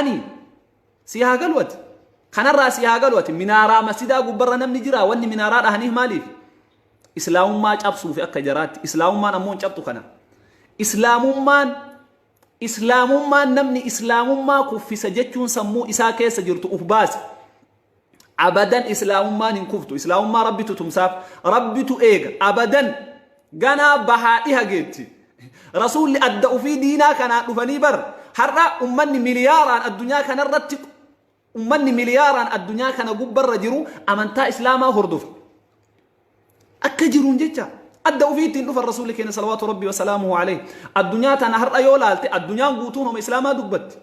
dhahani siyaa galwati kanarraa siyaa galwati minaaraa masjidaa gubbarra namni jira wanni minaaraa dhahaniif maaliif islaamummaa cabsuuf akka jaraatti islaamummaan ammoo cabtu kana islaamummaan namni islaamummaa kuffisa jechuun sammuu isaa keessa jirtu uf baase abadan islaamummaan hin kuftu islaamummaa rabbitu tumsaaf rabbitu eega abadan ganaa bahaadhi hageetti rasuulli adda ufii diinaa kanaa dhufanii bar har'a ummanni miliyaaraan addunyaa kanarratti ummanni miliyaaraan addunyaa kana gubbarra jiru amantaa islaamaa hordofa akka jiruun jecha adda ufiitiin dhufa rasuulli keenya salawaatu rabbii wa salaamuhu alayhi addunyaa tana har'a yoo laalte addunyaan guutuun homa islaamaa dubbatti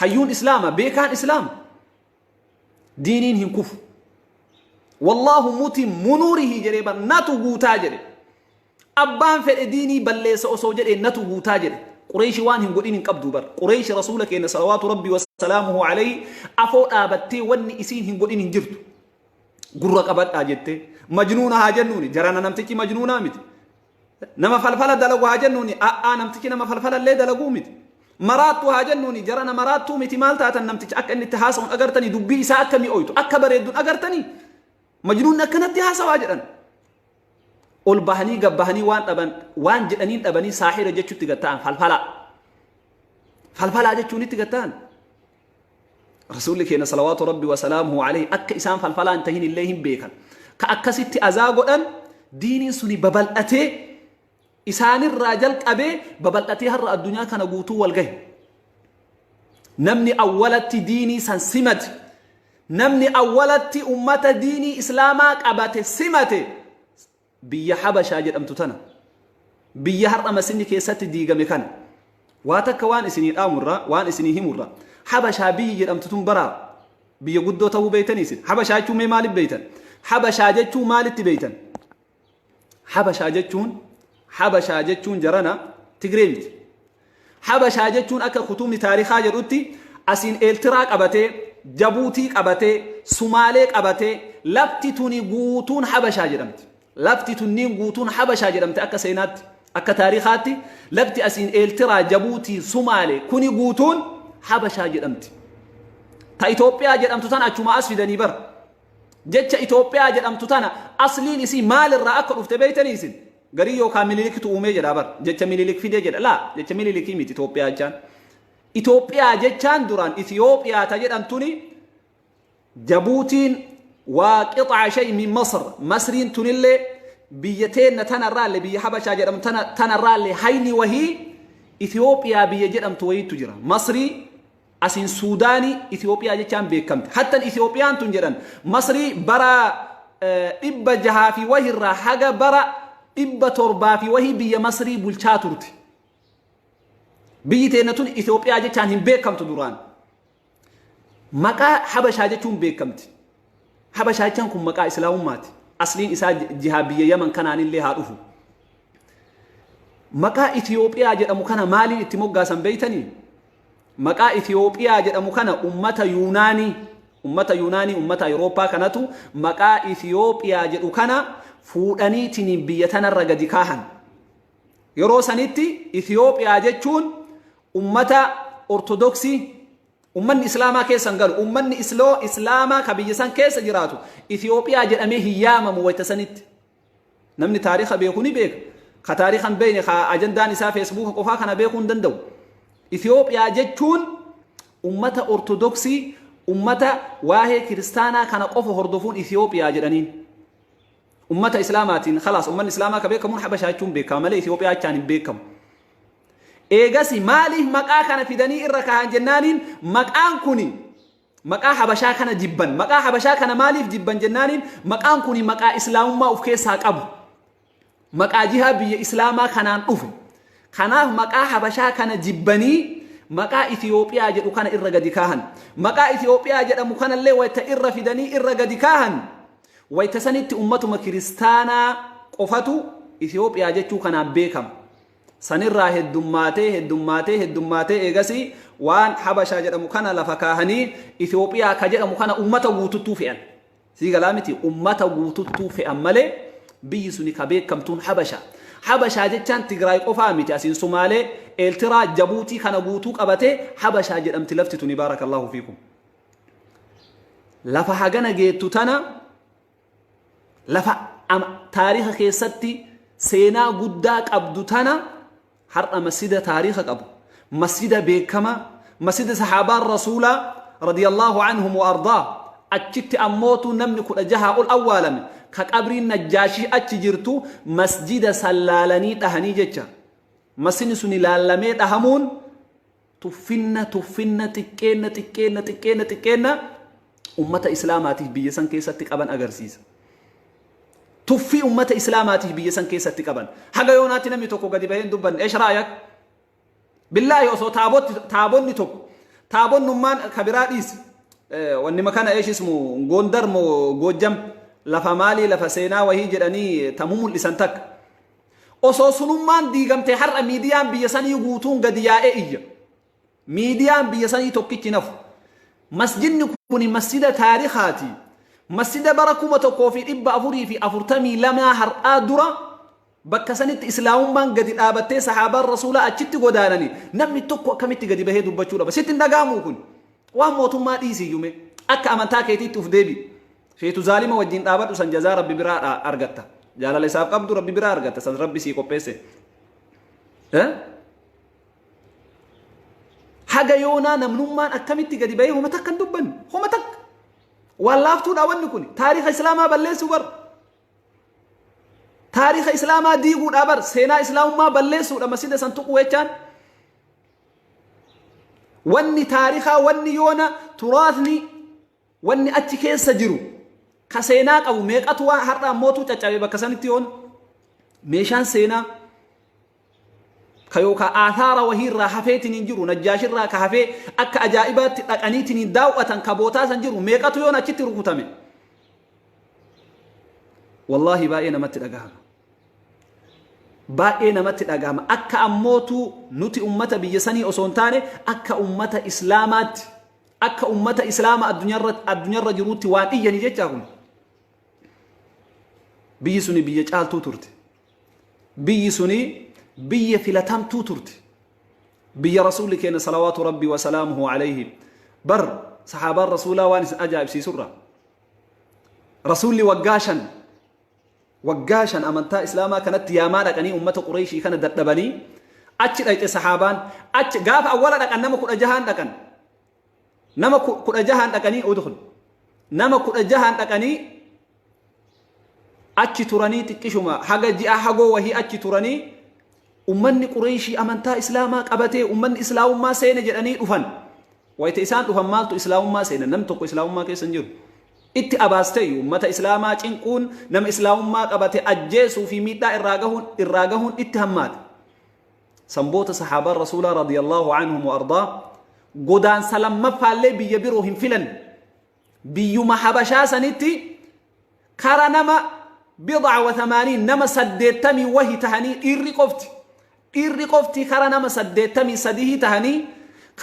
hayyuun islaama beekaan islaama diiniin hin kufu wallahu mutimmu nuurihi jedhee bar natu guutaa jedhe abbaan fedhe diinii balleessa osoo jedhee natu guutaa jedhe qureeshi waan hin godhin hin qabdu bar qureeshi rasuula keenya salawaatu rabbii wa salaamuhu alayhi afoo dhaabattee wanni isiin hin godhin hin jirtu gurra qabadhaa jettee majnuuna haa jennuuni jarana namtichi majnuunaa miti nama falfala dalagu haa jennuuni namtichi nama falfala illee dalaguu miti maraattu haa jennuuni jarana maraattuu miti maal taatan namtichi akka inni itti haasa'uun agartanii dubbii isaa akka mi'ooytu akka bareedduun agartanii majnuunni akkanatti haasawaa jedhan ol bahanii gabbahanii waan jedhaniin dhabanii saahira jechuutti gatta'an falfalaa jechuun itti gatta'an rasuulli keenya salawaatu rabbi wa salaamuhu alayhi akka isaan falfalaa hin tahin illee hin beekan ka akkasitti azaa godhan diiniin suni babal'atee isaanirraa jalqabee babal'atee har'a addunyaa kana guutuu wal gahe namni awwalatti diinii san simate namni awwalatti ummata diinii islaamaa qabate simate biyya habashaa jedhamtu tana biyya har'a masinni keessatti diigame kana waa takka waan isinii dhaamurraa waan isinii himurraa habashaa biyyi jedhamtu tun baraa biyya guddoo ta'uu beeytanii isin habashaa jechuun mee maaliif beeytan habashaa jechuun maalitti beeytan habashaa jechuun jarana tigree miti habashaa jechuun akka kutubni taarikaa jedhutti asiin eeltiraa qabatee jabuutii qabatee sumaalee qabatee lafti tuni guutuun habashaa jedhamti lafti tunniin guutuun habashaa jedhamte akka seenaatti akka taarikaatti lafti asiin eeltiraa jabuutii sumaalee kuni guutuun habashaa jedhamti ta Itoophiyaa jedhamtu tana achuma as fidanii bar jecha Itoophiyaa jedhamtu tana asliin isii maalirraa akka dhufte beeytanii isin garii yookaan mililiktu uumee jedha bar jecha mililik fidee jedha laa jecha mililikii miti Itoophiyaa jechaan duraan Itoophiyaa ta jedhamtuni jabuutiin waa qixaa shay min masriin tunillee biyya teenna tanarraallee biyya habashaa jedhamtu tanarraallee hayni wahii Itoophiyaa biyya jedhamtu wayiitu jira masrii asin suudaanii Itoophiyaa jechaan beekamte hattan Itoophiyaan tun jedhan masrii bara 600 fi wahirraa haga bara 700 fi wahii biyya masrii bulchaa turte biyyi teenna tun Itoophiyaa jechaan hin beekamtu duraan maqaa habashaa jechuun beekamti habashaa jechaan kun maqaa islaamummaati asliin isaa jihaa biyya yaman kanaanillee haa dhufu maqaa Itoophiyaa jedhamu kana maaliin itti moggaasan beeytanii maqaa Itoophiyaa jedhamu kana ummata Yuunaanii ummata Awurooppaa kanatu maqaa Itoophiyaa jedhu kana fuudhaniitiin biyya tanarra gadi kaahan yeroo sanitti Itoophiyaa jechuun ummata ortodoksii ummanni islaamaa keessan galu ummanni islaamaa ka biyya san keessa jiraatu Itoophiyaa jedhamee hiyyaamamu wayta sanitti namni taariika beeku ni beeka ka taariikan beeyne ka ajandaan isaa feesbuuka qofaa kana beekuu hin danda'u Itoophiyaa jechuun ummata ortodoksii ummata waahee kiristaanaa kana qofa hordofuun Itoophiyaa jedhaniin ummata islaamaatiin khalaas ummanni islaamaa ka beekamuun habashaa jechuun beekama malee Itoophiyaa jechaan hin beekamu eegasi maaliif maqaa kana fidanii irra kaahan jennaaniin maqaan kuni maqaa habashaa kana jibban maqaa habashaa kana maaliif jibban jennaaniin maqaan kuni maqaa islaamummaa of keessaa qabu maqaa jihaa biyya islaamaa kanaan dhufe kanaaf maqaa habashaa kana jibbanii maqaa Itoophiyaa jedhu kana irra gadi kaahan maqaa Itoophiyaa jedhamu kanallee wayta irra fidanii irra gadi kaahan wayta sanitti ummatuma kiristaanaa qofatu Itoophiyaa jechuu kanaan beekama sanirraa heddummaatee eegasi waan habashaa jedhamu kana lafa kaahanii Itoophiyaa ka jedhamu kana ummata guututtuu fe'an sii galaa miti ummata guututtuu fe'an malee biyyi suni ka beekamtuun habashaa habashaa jechaan tigraay qofaa miti asiin sumaalee eeltiraa jabuutii kana guutuu qabatee habashaa jedhamti lafti tuni baarakallahu fiikum lafa hagana geettu tana lafa taariikha keessatti seenaa guddaa qabdu tana har'a masjida taariikha qabu masjida beekama masjida sahaabaan rasuulaa radiyallahu anhum wa ardaa achitti ammootu namni kudha jahaa ol awwaalame ka qabriin najjaashii achi jirtu masjida sallaalanii dhahanii jecha masjidni sun ilaallamee dhahamuun tuffinna xiqqeenna ummata islaamaatiif biyya san keessatti qaban agarsiisa tuffii ummata islaamaatiif biyya san keessatti qaban haga yoonaatti namni tokko gadi baheen dubbanne eesh raayak billaahi osoo taabonni tokko taabonnummaan kabiraa dhiisi wanni makana eesh ismu gondar mo gojjam lafa maalii lafa seenaa wahii jedhanii tamuu mul'isan takka osoo sunummaan diigamtee har'a miidiyaan biyya sanii guutuun gadi yaa'ee iyya miidiyaan biyya sanii tokkichi nafu masjidni kun masjida taariikhaati masjida bara 1442 har'aa dura bakka sanitti islaamummaan gadi dhaabattee sahaabaan rasuulaa achitti godaananii namni tokko akkamitti gadi bahee dubbachuu dhaba sitti hin dhagaamu kun waan mootummaa dhiisiyyume akka amantaa keetiitti uf deebi feetu zaalima wajjin dhaabadhu san jazaa rabbi biraa argatta jaalala isaaf qabdu rabbi biraa argatta san rabbi sii qopheesse haga yoonaa namnummaan akkamitti gadi bahee homa takka hin dubbanne homa takka waan laaftuudha wanni kun taariikha islaamaa balleessuu bar taariikha islaamaa diiguudha bar seenaa islaamummaa balleessuudha masjida san tuquu jechaan wanni taariikhaa wanni yoona turaasni wanni achi keessa jiru ka seenaa qabu meeqatu waan har'a ammootu caccabe bakka sanitti yoona meeshaan seenaa ka yookaan aathaara wahiirraa hafeetiin hin jiru najjaashirraa ka hafee akka ajaa'ibaatti dhaqaniitiin hin daawwatan ka bootaa san jiru meeqatu yoona achitti rukutame wallaahi baay'ee namatti dhagahama baay'ee namatti dhagahama akka ammootu nuti ummata biyya sanii osoo hin taane akka ummata islaamaatti akka ummata islaama addunyaarra jiruutti waan iyyanii jechaa kun biyyi suni biyya caaltuu turte biyyi suni biyya filatamtuu turte biyya rasuulli keenya salawaatu rabbii wa salaamuhu alayhi bar sahaabaan rasuulaa waan isin ajaa'ibsiisurra rasuulli waggaashan amantaa islaamaa kanatti yaamaa dhaqanii ummata qureeshii kana dadhabanii achi dhaqe sahaabaan achi gaafa awwala dhaqan nama 16 dhaqan nama 16 dhaqanii udkhul nama 16 dhaqanii achi turanii xiqqishuma haga ji'a hagoo wahii achi turanii ummanni qureeshii amantaa islaamaa qabatee ummanni islaamummaa seene jedhanii dhufan wayita isaan dhufan maaltu islaamummaa seene nam tokko islaamummaa keessa hin jiru itti abaastee ummata islaamaa cinquun nama islaamummaa qabate ajjeesuu fi miidhaa irraa gahuun itti hammaate sanboota sahaabaan rasuulaa radiyallahu anhum wa ardaa godaansa lammaffaallee biyya biroo hin filan biyyuma habashaa sanitti kara nama 87 nama 80 wahi tahanii dhiirri qofti kara nama 83 tahanii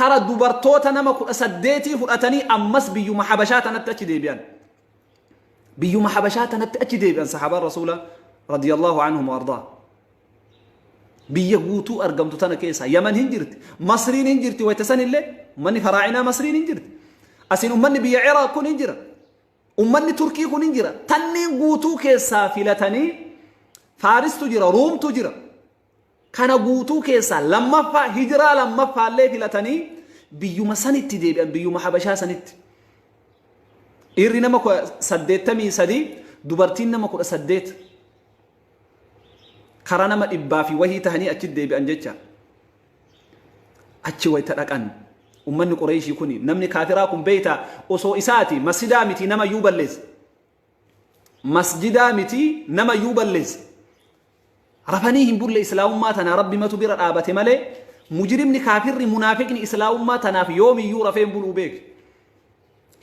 kara dubartoota nama 18 fudhatanii ammas biyyuma habashaa tanatti achi deebi'an biyyuma habashaa tanatti achi deebi'an sahaabaan rasuulaa radiyallahu anhum wa ardaa biyya guutuu argamtu tana keessa yaman hin jirti masriin hin jirti wayta sanillee ummanni faraa'inaa masriin hin jirti asiin ummanni biyya iraaq kun hin jira ummanni turkii kun hin jira tanniin guutuu keessaa filatanii faaristu jira ruumtu jira kana guutuu keessaa lammaffaa hijiraa lammaffaallee filatanii biyyuma sanitti deebi'an biyyuma habashaa sanitti dhiirri nama 83 dubartiin nama 18 kara nama 100 fi wahii tahanii achi deebi'an jecha achi wayta dhaqan ummanni qureeshii kun namni kaafiraa kun beeyta osoo isaati masjidaa miti nama yuu balleessa masjidaa miti nama yuu balleessa rafanii hin bulle islaamummaa tana rabbi matu bira dhaabate malee mujrimni kaafirri munaafiqni islaamummaa tanaaf yoomiyyuu rafeen buluu beek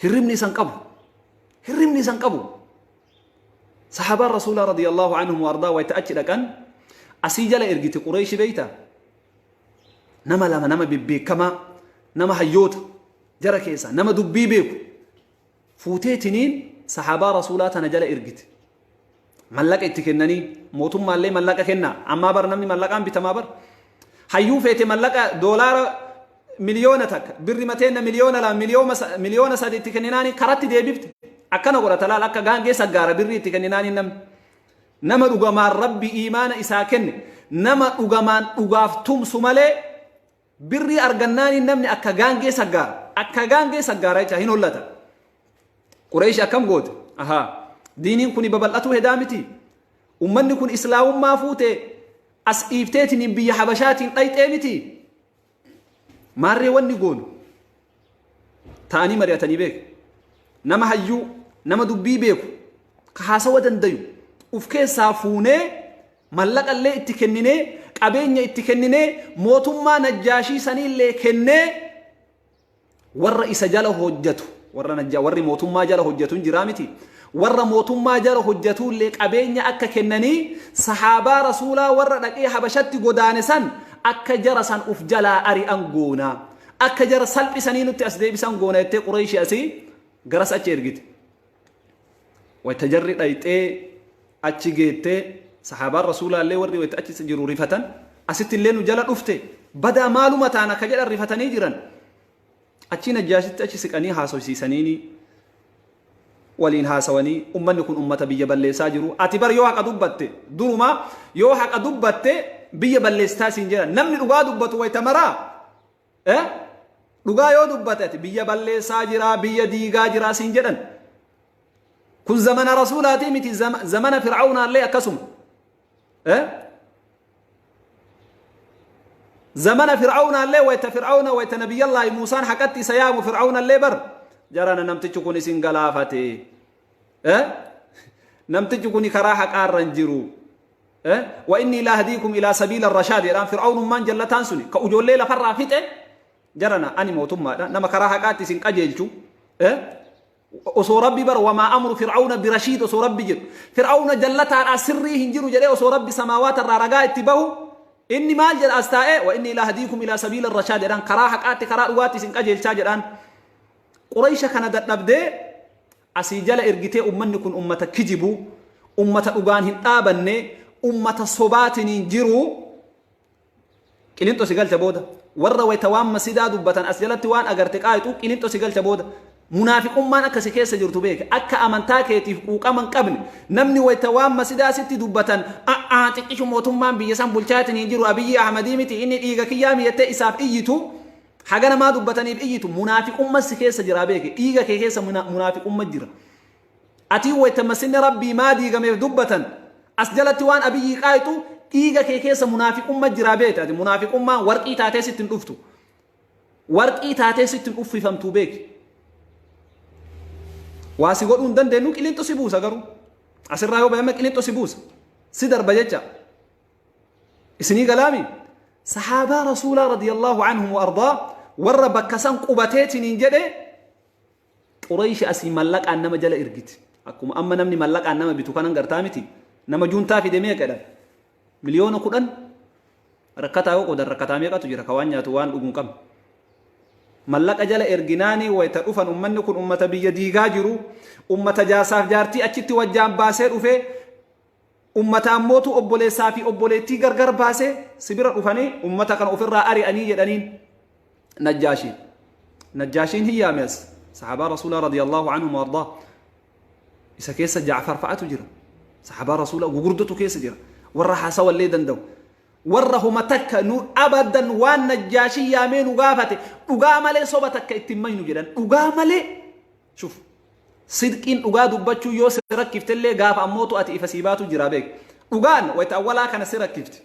hirribni isan qabu sahaabaan rasuulaa radiyallahu anhum wa ardaa wayta achi dhaqan asii jala ergite qureeshi beeyta nama lama nama bebbeekamaa nama hayyoota jara keessa nama dubbii beeku fuuteetiniin sahaabaa rasuulaa tana jala ergite mallaqa itti kennanii mootummaallee mallaqa kenna amma bar namni mallaqaan bitamaa bar hayyuu feete mallaqa doolaara miliyoona takka birri mateenna miliyoona la miliyoona sadi itti kenninaani karatti deebifte akkana godhata laal akka gaangee saggaara birri itti kenninaani nama dhugamaan rabbi iimaana isaa kenne nama dhugamaan dhugaaf tumsu malee birri argannaani namni akka gaangee saggaara jecha hin hollata Quraysh akkam goote diiniin kun babal'atu hedaa miti ummanni kun islaamummaa fuute as dhiifteetiin biyya habashaatiin dhayxee miti maarree wanni goonu ta'anii mari'atanii beeku nama hayyuu nama dubbii beeku ka haasawa dandayu uf keessaa fuunee mallaqallee itti kenninee qabeenya itti kenninee mootummaa najjaashii saniillee kennee warra isa jala hojjetu warri mootummaa jala hojjetu jiraa miti warra mootummaa jala hojjetullee qabeenya akka kennanii sahaabaa rasuulaa warra dhaqee habashatti godaane san akka jara san uf jalaa ari'an goona akka jara salphisanii nutti as deebisan goona jettee Quraysh asii garas achi ergite wayta jarri dhayxee achi geettee sahaabaan rasuulaallee warri wayta achi jiru rifatan asitti illee nu jala dhufte badaa maaluma ta'an akka jedhan rifatanii jiran achi najjaashitti achi siqanii haasofsiisaniini waliin haasawanii ummanni kun ummata biyya balleessaa jiru ati bar yoo haqa dubbatte duruma yoo haqa dubbatte biyya balleessaa siin jedhan namni dhugaa dubbatu wayta maraa dhugaa yoo dubbate ati biyya balleessaa jira biyya diigaa jira siin jedhan kun zamana rasuulaatii miti zamana fir'aawnaallee akkasuma zamana fir'aawnaallee wayta fir'aawna wayta nabiyyallaahi muusaan haqatti isa yaamu fir'aawnaallee bar jarana namtichi kun isin galaafate namtichi kun karaa haqaarran jiru wa inni la hadiikum ila sabiila ar-rashaad jedhan fir'aawnummaan jallataan suni ka ujoollee lafarraa fixe jarana ani mootummaadha nama karaa haqaatti isin qajeelchu osoo rabbi bar wamaa amru fir'aawna birashiid osoo rabbi jedhu fir'aawna jallataadha sirrii hin jiru jedhee osoo rabbi samaawaat irraa ragaa itti bahu inni maal jedha as taa'e wa inni la hadiikum ila sabiila ar-rashaad jedhan karaa haqaatti karaa dhugaatti isin qajeelchaa jedhan Quraysh kana dadhabdee asii jala ergitee ummanni kun ummata kijibu ummata dhugaan hin dhaabanne ummata sobaatiin jiru qilinxo si galcha booda warra wayta waan masidaa dubbatan as jalatti waan agarte qaayitu qilinxo si galcha booda munaafiqummaan akkasi keessa jirtu beeke akka amantaa keetiif quuqaman qabne namni wayta waan masidaa sitti dubbatan xiqqishu mootummaan biyya san bulchaatiin jiru Abiyyi Ahmadii miti inni dhiiga kiyyaa miyattee isaaf iyyitu hagana maa dubbataniif iyyitu munaafiqummaa si keessa jira beeke dhiiga kee keessa munaafiqummaa jira ati wayta masinni rabbii maa diigameef dubbatan as jalatti waan Abiyyi qaayitu dhiiga kee keessa munaafiqummaa jira beeke ati munaafiqummaa warqii taatee sittin dhuftu warqii taatee sittin uffifamtu beeke waasi godhuun dandeenyu qilinxo si buusa garuu asirraa yoo baay'ama qilinxo si buusa si darba jecha isinii galaami sahaabaa rasuulaa radiyallahu anhum wa ardaa warra bakka san qubateetiniin jedhe Quraysh asii mallaqaan nama jala ergiti akkuma amma namni mallaqaan nama bitu kanan gartaa miti nama juuntaa fide meeqadha miliyoona 10 rakkataa yoo qodan rakkataa meeqatu jira ka waan nyaatu waan dhuguun qabna mallaqa jala erginaani wayta dhufan ummanni kun ummata biyya diigaa jiru ummata jaasaaf jaartii achitti wajjaan baasee dhufe ummata ammootu obboleessaa fi obboleettii gargar baasee sibira dhufanii ummata kan ofirraa ari'anii jedhaniin najjaashiin hiyyaamees sahaabaa rasuulaa radiyallahu anhum wardaa isa keessa Jaafar fa'atu jira sahaabaa rasuulaa gugurdotu keessa jira warra haasawallee danda'u warra huma takka nu abadan waan najjaashii yaamee nu gaafate dhugaa malee soba takka ittiin maynu jedhan dhugaa malee shuf sidqiin dhugaa dubbachuu yoo si rakkiftellee gaafa ammootu ati ifa siibaatu jira beek dhugaan wayta awwalaa kana si rakkifte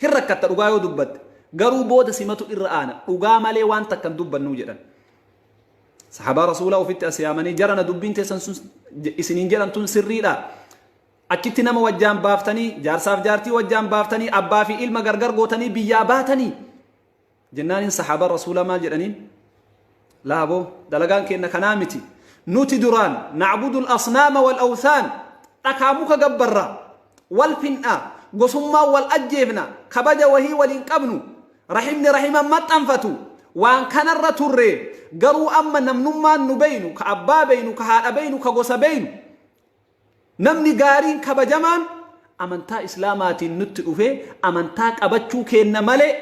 hin rakkatta dhugaa yoo dubbatte garuu booda simatu irra aana dhugaa malee waan takkan dubbannu jedhan sahaabaa rasuulaa ofitti as yaamanii jarana dubbiin teessan sun isiniin jedhan tun sirriidha achitti nama wajjaan baaftanii jaarsaaf jaartii wajjaan baaftanii abbaa fi ilma gargar gootanii biyyaa baatanii jennaanin sahaabaa rasuulaa maal jedhaniin laaboo dalagaan keenna kanaa miti nuti duraan nacbudu al-asnaama wal-awthaan dhakaa muka gabbarra wal fin'aa gosummaa wal ajjeefna kabaja wahii waliin qabnu rahimni rahiman maxxanfatu waan kanarra turre garuu amma namnummaan nu beeynu ka abbaa beeynu ka haadha beeynu ka gosa beeynu namni gaariin kabajamaan amantaa islaamaatiin nutti dhufe amantaa qabachuu kenna malee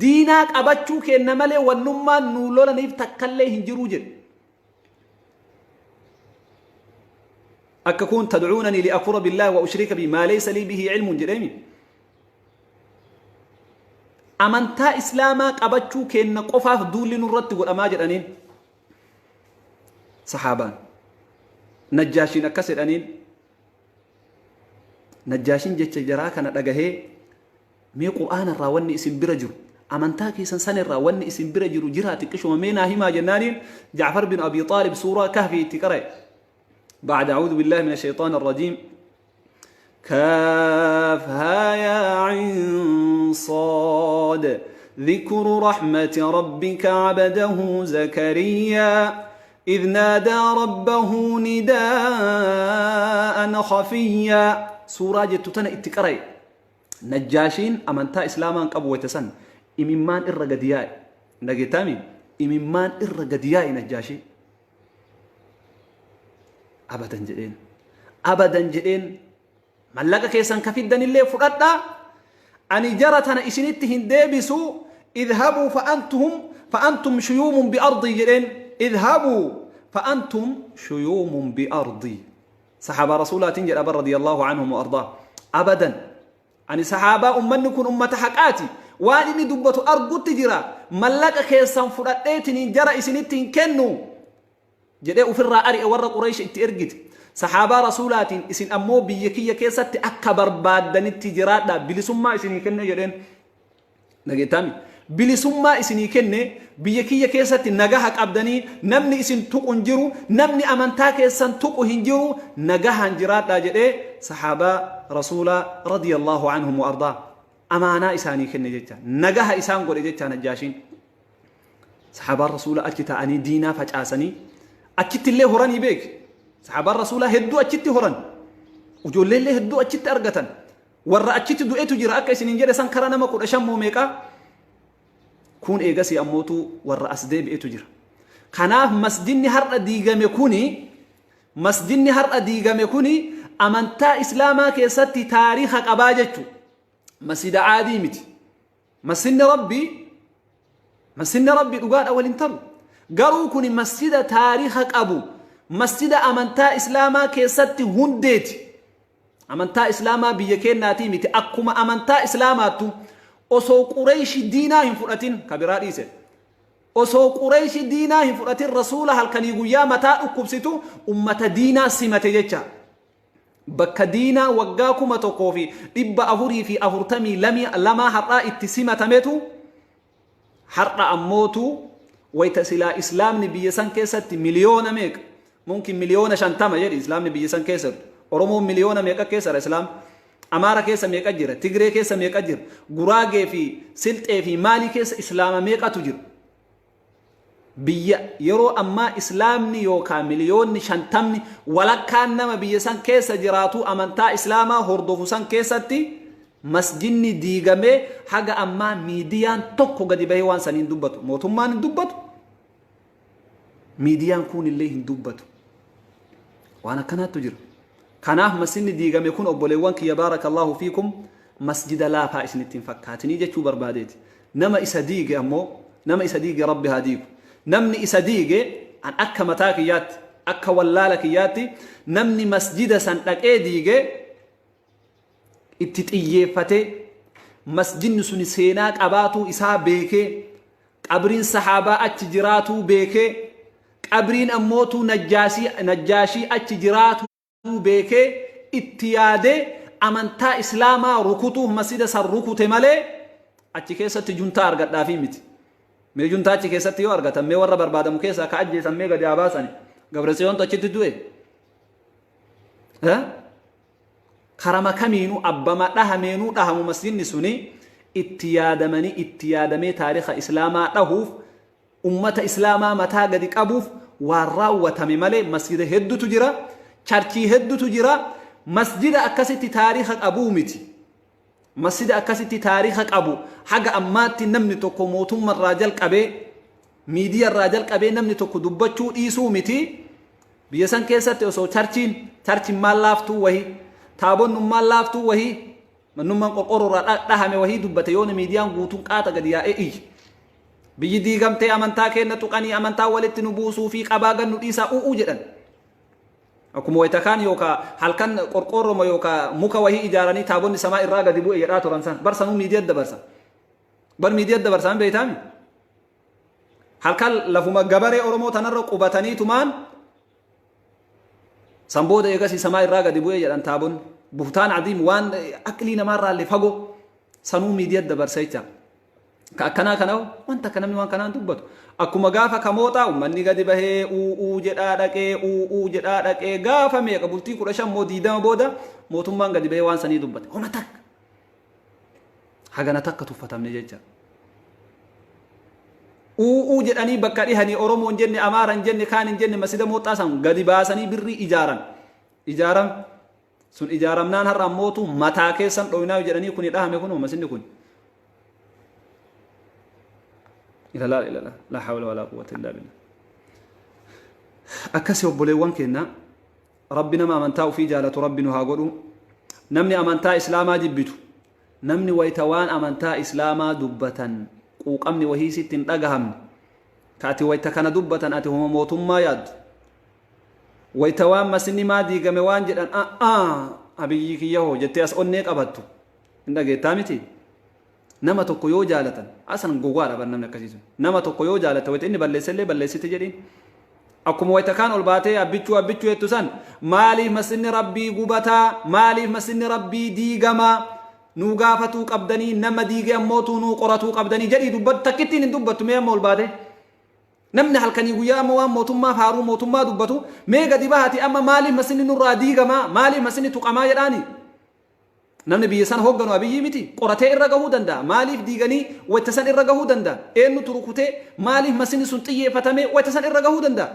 diinaa qabachuu kenna malee wannummaan nu lolaniif takkallee hin jiru jedhe. أكون تدعونني لأكفر بالله وأشرك بما ليس لي به علم جريمي أمنتا إسلاما قبتشو كأن قفاف دول نرد والأماجر أنين صحابان نجاشين أكسر أنين نجاشين جتش جراكا نتقهي مي قرآن الراواني اسم برجر أمنتا كيسان سن الراواني اسم برجر جراتي كشو ممينا هما جنانين جعفر بن أبي طالب سورة كهفي تكري بعد أعوذ بالله من الشيطان الرجيم كافها يا عين صاد ذكر رحمة ربك عبده زكريا إذ نادى ربه نداء خفيا سورة جتتنا اتكري نجاشين أمنتا إسلاما قبوة سن إممان إرقدياء نجتامي إممان إرقدياء نجاشي أبدا جدين ملقا كيسان كفيدن اللي فرقا أني جرتنا إسنتهن ديبسو اذهبوا فأنتم شيوم بأرضي جدين اذهبوا فأنتم شيوم بأرضي صحابة رسولة تنجل أبا رضي الله عنهم وأرضاه أبدا أني صحابة أمنكم أمة حقاتي واني دبة أرض تجرى ملقا كيسان فرقاتني جرى إسنتهن كنو جدي وفر أري ورا قريش اترجت صحابة رسولات إسن أمو بيكية كيسة أكبر بعد التجارات بلسما إسني كنا جدين نجتامي بلسما إسني كنا بيكية كيسة نجاحك أبدني نمني إسن توك انجرو نمني أمانتا كيسة توك هنجرو نجاح انجرات جدي صحابة رسولة رضي الله عنهم وأرضاه أمانة إساني كنا جتا نجاح إسان قول جتا نجاشين صحابة رسولة أكتا أني دينا فجأسني أكيد اللي هراني بيك صحابة الرسول هدو أكيد هران وجول اللي هدو أكيد أرجتن ورا أكيد دو إتو جرا أكيد سنجر سانكرنا ما كل أشمو ميكا كون إيجاسي أموتو ورا أسدب إتو جرا خناف مسجدني هر أديجا مكوني مسجدني هر أديجا مكوني أمانتا إسلاما كيستي تاريخك أباجتو مسجد عادي متي مسجد ربي دقات أول انترو قالوا كوني مسجد تاريخك أبو مسجد أمانتا إسلاما كيستي هنديتي أمانتا إسلاما بيكين ناتي متي أكما أمانتا إسلاماتو أسو قريش دينا هنفرتين كبيرات إيسي أسو قريش دينا هنفرتين رسول هل كان يقول يا متى أكبستو أمة دينا سمت جيتشا بك دينا وقاكم تقوفي إبا أفري في أفرتمي لما حرا اتسمة ميتو حرا أموتو ويتسلا إسلام نبي سان كيسة مليون ميك ممكن مليون شنتما يد إسلام نبي سان كيسر أرومو مليون ميك كيسر إسلام أمارة كيسة ميك أجر تجري كيسة ميك أجر غراغي في سلط في مالي كيسة إسلام ميك أتجر بيا يرو أما إسلام نيوكا مليون شنتمني ولا كان نما بيا سان كيسة جراتو أمانتا إسلاما هردوفو سان كيسة مسجدني ديغامي حاجة أما ميديان توكو قد بيوان سنين دوباتو موتمان دوباتو ميديان كون اللي دوباتو وانا كانت تجر كاناه مسجدني ديغامي كون أبوليوان كي يبارك الله فيكم مسجد لا فائس نتين فكاتني جاتشو برباديت نما إسا ديغي أمو نما إسا ديغي ربي هاديكو نمني إسا ديغي عن أكا متاكيات أكا والالكياتي نمني مسجد سنتك إيه ديغي اتتئيفتي مسجد سن سيناك أباتو إسا بيكي قبرين صحابة أتجراتو بيكي قبرين أموتو نجاشي أتجراتو بيكي اتيادي أمانتا إسلاما ركوتو مسجد سر ركوتي مالي أتكيسة جنتا أرغت دافي متي مي جنتا أتكيسة يو أرغت مي ورى بربادة مكيسة كأجي سمي قد ياباساني قبرسيون تأتي دوي ها كرما كمينو أبما دهمينو دهم مسجد سني اتيادمي تاريخ إسلاما دهوف أمة إسلاما متى قد أبوف وراوة ممالي مسجد هدو تجرى چرچي هدو تجرى مسجد أكاسيتي تاريخ أبو متي مسجد أكاسيتي تاريخ أبو حاجة أماتي نمني توكو موتم الراجل كبه ميديا الراجل كبه نمني توكو دبچو إيسو متي بيسان كيسات أو ترچين ما لافتو وهي تابون ما لافتو وهي من نمان قرقر رحمه وهي دبتيون ميديان قوتون قاتا قد يا بيجي ديغم تي أمانتا كينا تقاني أمانتا ولت نبوسو في قباغا نتيسا جدن أكم ويتكان يوكا حلقان قرقر ما يوكا موكا وهي إجاراني تابون سماء الراغا دبو إجاراتو رنسان برسانو ميديات دبرسان بر ميديات دبرسان بيتامي halkan lafuma gabare oromo tanarra qubatanii tumaan sambooda eegasi samaa irraa gadi bu'ee jedhan taabon buftaan adiim waan aqlii namarraa illee fagoo sanuu miidiyaa dabarseecha ka akkanaa kana wanta akka namni waan kanaan dubbatu akkuma gaafa kamootaa ummanni gadi bahee uu jedhaa dhaqee gaafa meeqa bultii 15 moo 20 booda mootummaan gadi bahee waan sanii dubbate homa takka hagana takka tuffatamne jecha jedhanii bakka dhihanii oromoon jenne amaaran jenne kaanin jenne masida mooxaasan gadi baasanii birrii ijaaram sun ijaaramnaan har'a mootu mataa keessan dhoynaa jedhanii kun dhahame kun masinni kun ila la hawla wala quwwata illa billah akkasi obboleewwan kenna rabbi nama amantaa ofii jaalatu rabbi nu haa godhu namni amantaa islaamaa jibbitu namni waytawaan amantaa islaamaa dubbatan quuqamni wahii sittin dhagahamne kaati wayta kana dubbatan ati homa mootummaa yaaddu wayta waan masinni maa diigame waan jedhan abiyyi kiyyaho jettee as onnee qabattu hin dhageettaa miti nama tokko yoo jaalatan asan gogaadha bar namni akkasiisu nama tokko yoo jaalata wayta inni balleessellee balleessite jedhiin akkuma wayta kaan ol baatee abbichuu jettu san maaliif masinni rabbii gubataa maaliif masinni rabbii diigamaa nu gaafatuu qabdanii nama diige ammootuu nu qoratuu qabdanii jedhii dubbatu takkittiin hin dubbattu mee amma ol baate namni halkanii guyyaa amma waan mootummaa faaruu mootummaa dubbatu mee gadi bahati amma maaliif masinni nurraa diigamaa maaliif masinni tuqamaa jedhaani namni biyya san hoogganu abiyyi miti qoratee irra gahuu danda'a maaliif diiganii wayta san irra gahuu danda'a eenyu turukutee maaliif masinni sun xiyyeeffatamee wayta san irra gahuu danda'a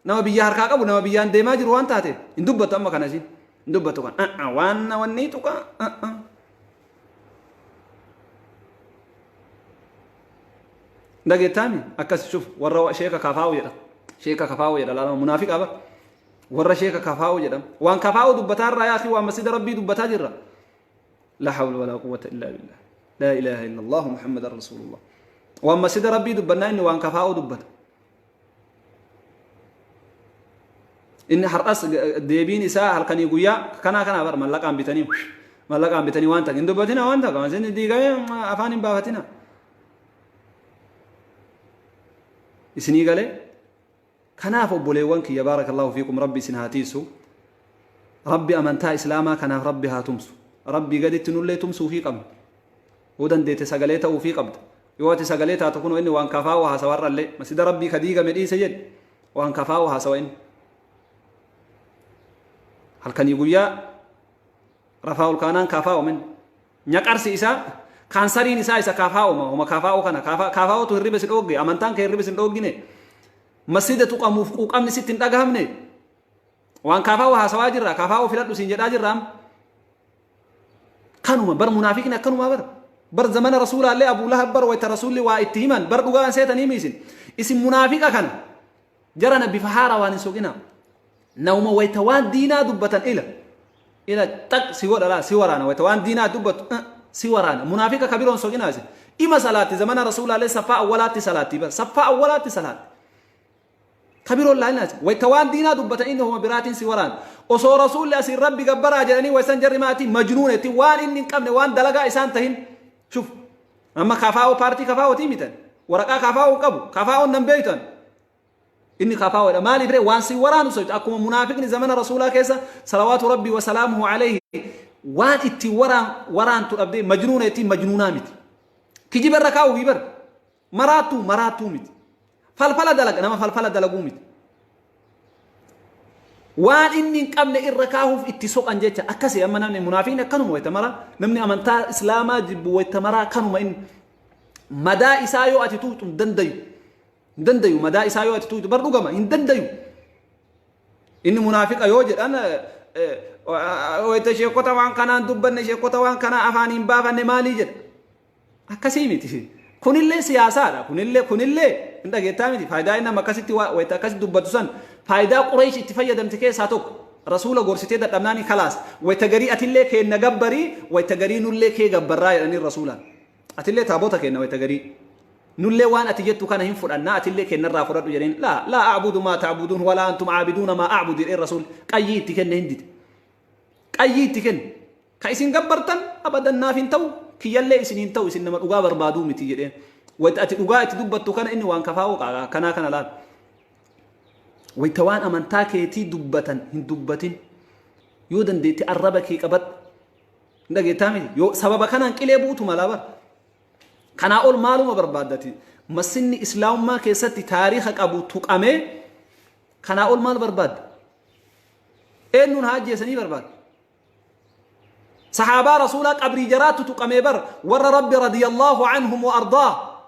nama biyya harkaa qabu nama biyyaan deemaa jiru waan taate hin dubbatu amma kana siin hin dubbatu kan waan wanni tuqa dhageettaami akkas shuf warra sheeka kafaa'u jedha laala munaafiqa bar warra sheeka kafaa'u jedham waan kafaa'u dubbataa irraa yaasi waan masjida rabbii dubbataa jirra la hawla wala quwwata illa billah la ilaha illa allah muhammadar rasulullah waan masjida rabbii dubbannaa inni waan kafaa'u dubbata inni har'as deebiin isaa halkanii guyyaa kana bar mallaqaan bitanii waan ta'in dubbatina waan ta'a masjidni diigame afaan hin baafatina isini gale kanaaf obboleewwan kiyya baarakallahu fiikum rabbi isin haatiisu rabbi amantaa islaamaa kanaaf rabbi haatumsu rabbi gaditti nullee tumsuu fi qabna yoo dandeete sagalee ta'uu fi qabda yoo ati sagalee taatu kun inni waan kafaa'u haasawarrallee masjida rabbii ka diigame dhiise jedhe waan kafaa'u haasawa inni halkanii guyyaa rafaa'ul kaanaan kafaa'u min nyaqarsi isaa kansariin isaa isa kafaa'uma kafaa'u kana kafaa'utu hirribe sin dhoogge amantaan kee hirribe sin dhooggine masjida tuqamuuf quuqamni sitti hin dhagahamne waan kafaa'u haasawaa jirra kafaa'u filadhu siin jedhaa jirra kanuma bar munaafiqni akkanuma bar zamana rasuulaallee abuu lahab bar wayta rasuulli waa itti himan bar dhugaan seetanii miisin isin munaafiqa kana jara nabbi fahaara waan hin soqina nauma wayta waan diinaa dubbatan ila taq si godhala si waraana wayta waan diinaa dubbatu si waraana munaafiqa kabiroon soqinaasi ima salaati zamana rasuulaallee saffaa awwalaatti salaatti bar saffaa awwalaatti salaatti kabiroon laalinaati wayta waan diinaa dubbatan inni homa biraatiin si waraana osoo rasuulli asiin rabbi gabbaraa jedhanii waysan jarri maatii majnuunetti waan inni hin qabne waan dalagaa isaan tahin shuf amma kafaa'u paartii kafaa'utii mitan waraqaa kafaa'u qabu kafaa'uun nan beeytan inni kafaa'uudha maaliif ree waan si waraanu sochii akkuma munaafiqni zamana rasuulaa keessa salawaatu rabbii wa salaamuhu alayhi waan itti waraantu dhabdee majnuunetti majnuunaa miti kijibarra kaa'u bibar maraattuu miti falfala dalaga nama falfala dalaguu miti waan inni hin qabne irra kaa'uuf itti soqan jecha akkasii amma namni munaafiqni akkanuma wayta mara namni amantaa islaamaa jibbu wayta mara akkanuma inni madaa isaa yoo ati tuutu hin dandayu madaa isaa yoo ati tuutu bar dhugama hin dandayu inni munaafiqa yoo jedhan wayta sheekota waan kanaan dubbanne sheekota waan kanaa afaan hin baafanne maalii jedha akkasii miti kunillee siyaasaadha kunillee hin dhageettaa miti faayidaa inni amma akkasitti wayta akkasi dubbatu san فايدا قريش اتفيد امتكي ساتوك رسول غورسيتي دمناني خلاص ويتغري اتلي كي نغبري ويتغري نولي كي غبرا يعني الرسول اتلي تابوتا كي ويتغري نولي وان اتجتو كان هم فرنا اتلي كي نرا فرد جرين لا اعبد ما تعبدون ولا انتم عابدون ما اعبد الرسول قييت كن هندت قييت كن كايسين غبرتن ابدا نافين تو كي يلي سنين تو سن ما دوغا بربادو متي جدين ويت دوغا اتدبتو كان اني وان كفاو كنا لا ويتوان أمانتاكي تي دبتن هن دبتن يودن دي تقربكي قبط ندقي تامي يو سبب كان انقلي بوتو ملابر كان أول معلومة بربادتي مسني إسلام ما كيستي تاريخك أبو تقامي كان أول مال برباد إنون هاجي سني برباد صحابة رسولك أبري جرات تقامي بر ور ربي رضي الله عنهم وأرضاه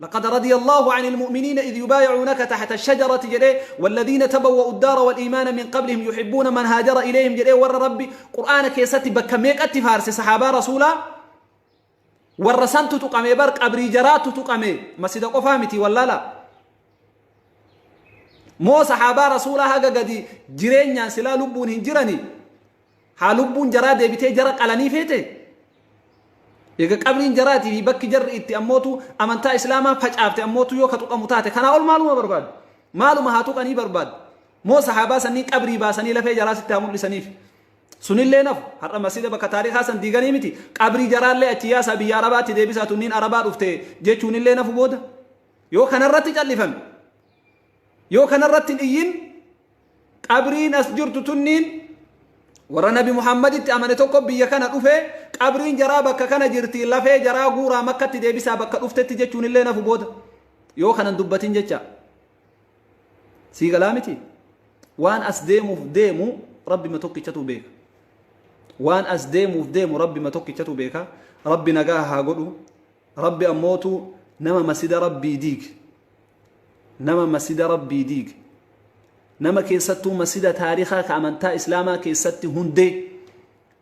لقد رضي الله عن المؤمنين إذ يبايعونك تحت الشجرة جري والذين تبوأوا الدار والإيمان من قبلهم يحبون من هاجر إليهم جري ور ربي قرآنك يستي بكميك أتفارس صحابة رسولا ورسنت تقامي برك أبري جرات تقامي مسجد قفامتي ولا لا مو صحابة رسولا هاga قدي جرين سلا لبون هنجرني حالبون جراد بيتي جرك على نيفيتي يجا قبرين جراتي في بك جر إتي أموتو أمانتا إسلاما فجأة أموتو يو كتوك أموتاتي كان أول معلومة برباد معلومة هاتوك أني برباد مو صحابة سنين قبري باسني لفي جراسي تامل لسنيف سنين لي نف حرى مسيدة بك تاريخ حسن ديغاني متي قبري جرال لي أتياسا بي عرباتي دي بسا تنين عربات افته جيتشون لي نف بود يو كان الرتي جالفن يو كان الرتي إيين قبرين أسجرت تنين ورا نبي محمد أمانتوك بيا كان أوفه قبرين جرا بك كان جرتي لفه جرا غورا مكة دي بسا بك أوفته تجتون اللي نفو بود يو كان دبتين جتشا سيغلامتي وان أسديمو فديمو ربي ما توكي تشتو بيك وان أسديمو فديمو ربي ما توكي تشتو بيك ربي نجاها قدو ربي أموتو نما مسجد ربي ديك نما مسجد ربي ديك نما كيستو مسجد تاريخا كأمانتا إسلاما كيستي هندي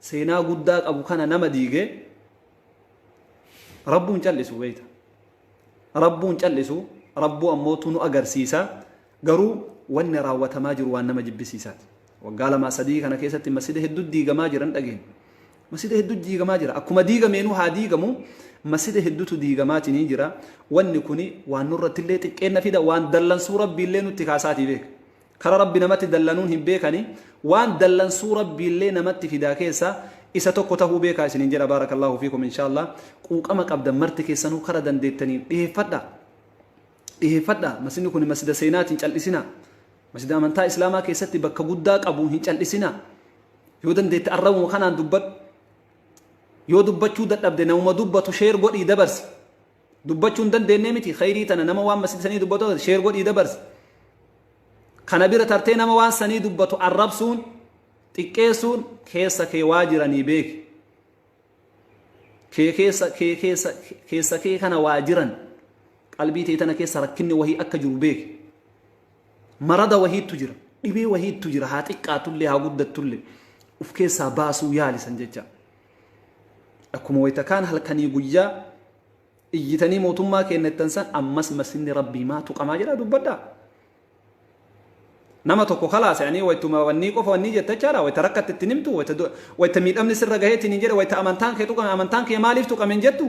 سينا قداك أبو كان نما ديجي ربو نجلسو بيتا ربو نجلسو ربو أموتو نو أغرسيسا قرو وان راوة ماجر وان نما جبسيسات وقال ما صديق أنا كيستي مسجد هدو ديجا ماجران أجين مسجد هدو ديجا ماجرا أكما ديجا مينو ها ديجا مو مسجد هدو تو ديجا ماتي نيجرا وان نكوني وان نورة اللي تكينا فيدا وان دلن سورة بيلين وتكاساتي بيك كرا ربي نمت دلنون هم بيكني وان دلن سورة بالله نمت في داكيسا إسا توكو تهو بيكا سننجل بارك الله فيكم إن شاء الله قوك أمك أبدا مرتك سنو كرا دندتني إيه فدا مسنو كوني مسجد سينات إنشال إسنا مسجد أمانتا إسلاما كيستي بكا قداك أبو إنشال إسنا يودن ديت أروا وخانا دبت يو دبت شو دت أبدا نوما دبت شير قد إيدا برس دبت شو دن دين نمتي خيري تنا نما وان مسجد سني دبتو شير قد إيدا برس خنابير ترتين ما وان سني دبتو الربسون تكيسون كيسا كي واجراني بيك كيسا كي كان واجران قلبي تيتنا كيسا ركني وهي أكجر بيك مرضى وهي تجر إبي وهي تجر هاتك قاتل ها قد تل وف كيسا باسو يالي سنججا أكو مويتكان هل كان يقويا إيتني موتما كي نتنسان أمس مسن ربي ما تقام جرا دبدا نما توكو خلاص يعني ويتما ونيكو فوني جتچارا ويتركت تنمتو ويتميد امن سر غهيت نيجر ويتامنتان كيتو امنتان كي مالفتو كمن جتو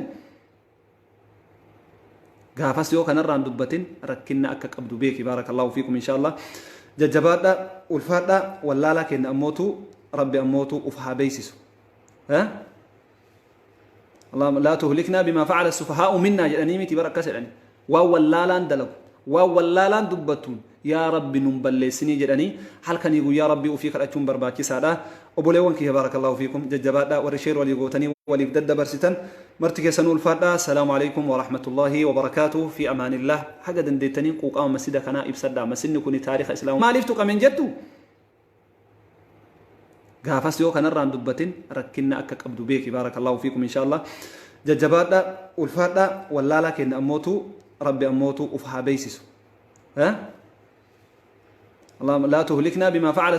غافس يو كان ران دبتين ركنا اك قبدو بيك بارك الله فيكم ان شاء الله ججبادا والفادا ولالا كن اموتو ربي اموتو افها بيسس ها اللهم لا تهلكنا بما فعل السفهاء منا جنيمتي بركه يعني وولالا دلو وولالا دبتون يا ربي نمبلسني جدني هل كان يقول يا ربي وفيك الأجوم برباكي سادا أبوليون كي بارك الله فيكم ججبادا ورشير وليقوتني وليبدد برستن مرتكي سنول فادا السلام عليكم ورحمة الله وبركاته في أمان الله حاجة دندتني قوق أو مسجد كنا إبسدا مسن كوني تاريخ إسلام ما لفتك من جدو غافس يو كان ران دبتين ركنا أكك أبدو بيك بارك الله فيكم إن شاء الله ججبادا والفادا ولا لكن أموتو ربي أموتو أفها بيسسو ها اللهم لا تهلكنا بما فعل